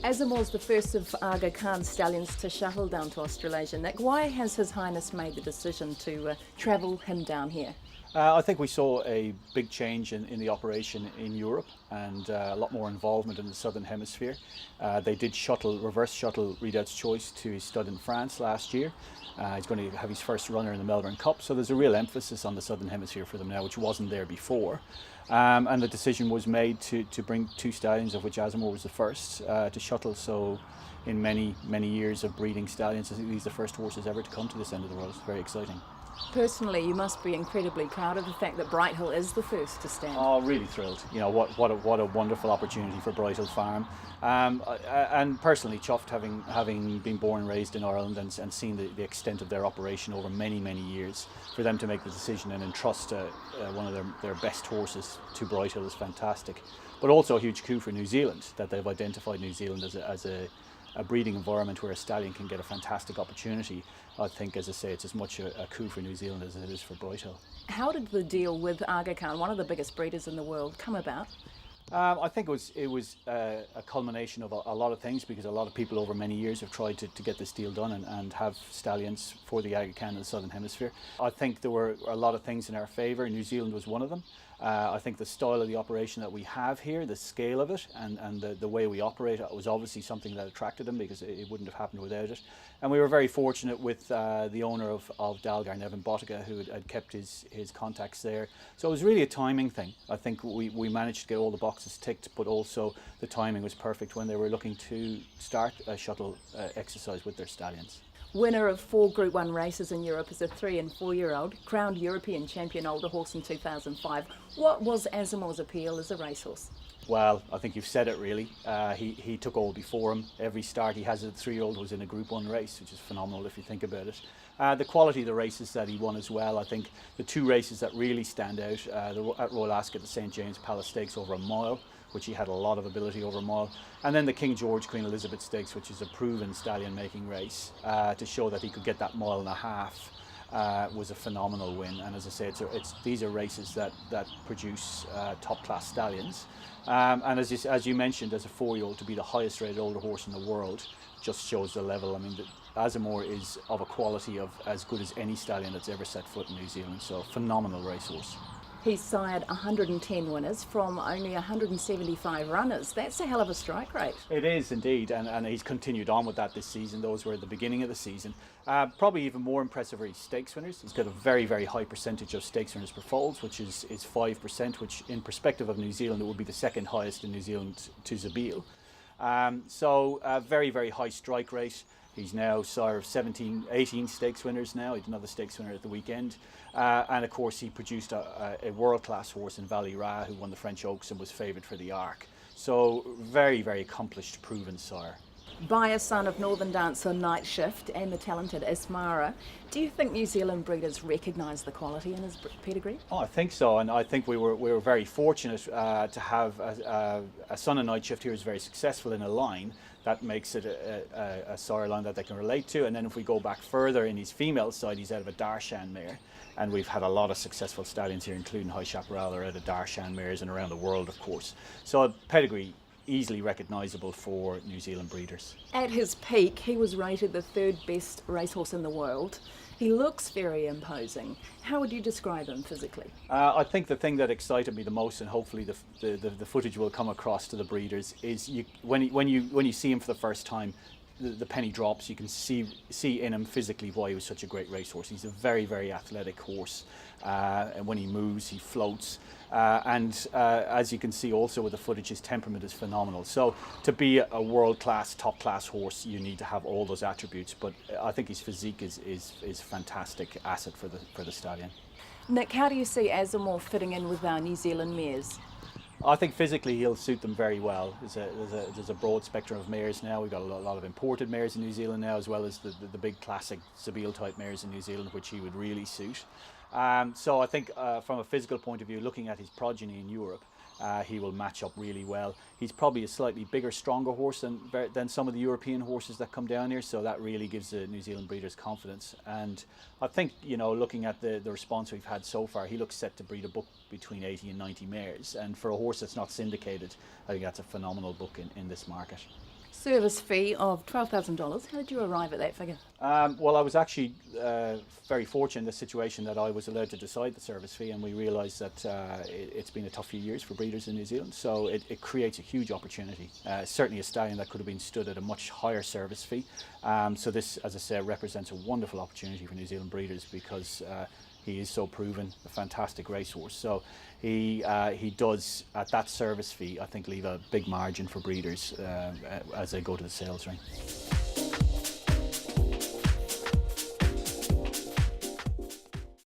Azamour's the first of Aga Khan's stallions to shuttle down to Australasia. Nick, why has His Highness made the decision to travel him down here? I think we saw a big change in the operation in Europe and a lot more involvement in the Southern Hemisphere. They did reverse shuttle Readout's Choice to his stud in France last year. He's going to have his first runner in the Melbourne Cup, so there's a real emphasis on the Southern Hemisphere for them now, which wasn't there before. And the decision was made to bring two stallions, of which Azamour was the first to shuttle. So in many years of breeding stallions, I think these are the first horses ever to come to this end of the world. It's very exciting. Personally, you must be incredibly proud of the fact that Brighthill is the first to stand. Oh, really thrilled. You know, what a wonderful opportunity for Brighthill Farm. And personally chuffed having been born and raised in Ireland and seen the extent of their operation over many years. For them to make the decision and entrust one of their best horses to Brighthill is fantastic. But also a huge coup for New Zealand, that they've identified New Zealand as a breeding environment where a stallion can get a fantastic opportunity. I think, as I say, it's as much a coup for New Zealand as it is for Brighthill. How did the deal with Aga Khan, one of the biggest breeders in the world, come about? I think it was a culmination of a lot of things, because a lot of people over many years have tried to get this deal done and have stallions for the Aga Khan in the Southern Hemisphere. I think there were a lot of things in our favour. New Zealand was one of them. I think the style of the operation that we have here, the scale of it and the way we operate it was obviously something that attracted them, because it wouldn't have happened without it. And we were very fortunate with the owner of Dalgar, Nevin Bottica, who had kept his contacts there. So it was really a timing thing. I think we managed to get all the boxes ticked, but also the timing was perfect when they were looking to start a shuttle exercise with their stallions. Winner of 4 Group 1 races in Europe as a 3 and 4 year old, crowned European champion older horse in 2005. What was Azamour's appeal as a racehorse? Well, I think you've said it really. He took all before him. Every start he has as a 3-year-old was in a Group 1 race, which is phenomenal if you think about it. The quality of the races that he won as well, I think the 2 races that really stand out, at Royal Ascot, the St James Palace Stakes over a mile, which he had a lot of ability over a mile, and then the King George Queen Elizabeth Stakes, which is a proven stallion making race, to show that he could get that 1.5 miles, was a phenomenal win. And as I say, these are races that produce top class stallions, and as you mentioned, as a 4-year-old to be the highest rated older horse in the world just shows the level. I mean, Azamour is of a quality of as good as any stallion that's ever set foot in New Zealand, so phenomenal racehorse. He's sired 110 winners from only 175 runners. That's a hell of a strike rate. It is indeed, and he's continued on with that this season. Those were at the beginning of the season. Probably even more impressive are his stakes winners. He's got a very high percentage of stakes winners per foals, which is 5%, which in perspective of New Zealand, it would be the second highest in New Zealand to Zabeel. So a very high strike rate. He's now sire of 18 stakes winners now. He had another stakes winner at the weekend. And of course he produced a world-class horse in Valley Ra, who won the French Oaks and was favoured for the Arc. So very accomplished, proven sire. By a son of Northern dancer Night Shift and the talented Azamour, do you think New Zealand breeders recognise the quality in his pedigree? Oh, I think so, and I think we were very fortunate to have a son of Night Shift here who's very successful in a line that makes it a sire line that they can relate to. And then if we go back further in his female side, he's out of a Darshan mare, and we've had a lot of successful stallions here, including High Chaparral, are out of Darshan mares and around the world, of course. So pedigree easily recognisable for New Zealand breeders. At his peak, he was rated the 3rd best racehorse in the world. He looks very imposing. How would you describe him physically? I think the thing that excited me the most, and hopefully the footage will come across to the breeders, is when you see him for the first time, the penny drops. You can see in him physically why he was such a great racehorse. He's a very athletic horse, and when he moves, he floats. And as you can see also with the footage, his temperament is phenomenal. So to be a world-class, top-class horse, you need to have all those attributes. But I think his physique is a fantastic asset for the stallion. Nick, how do you see Azamour fitting in with our New Zealand mares? I think physically he'll suit them very well. There's a broad spectrum of mares now. We've got a lot of imported mares in New Zealand now, as well as the big classic Zabeel type mares in New Zealand, which he would really suit. So I think from a physical point of view, looking at his progeny in Europe, he will match up really well. He's probably a slightly bigger, stronger horse than some of the European horses that come down here, so that really gives the New Zealand breeders confidence. And I think, you know, looking at the response we've had so far, he looks set to breed a book between 80 and 90 mares, and for a horse that's not syndicated, I think that's a phenomenal book in this market. Service fee of $12,000. How did you arrive at that figure? Well, I was actually very fortunate in the situation that I was allowed to decide the service fee, and we realised that it's been a tough few years for breeders in New Zealand, so it creates a huge opportunity. Certainly a stallion that could have been stood at a much higher service fee. So this, as I said, represents a wonderful opportunity for New Zealand breeders because he is so proven, a fantastic racehorse. So he does, at that service fee, I think, leave a big margin for breeders as they go to the sales ring.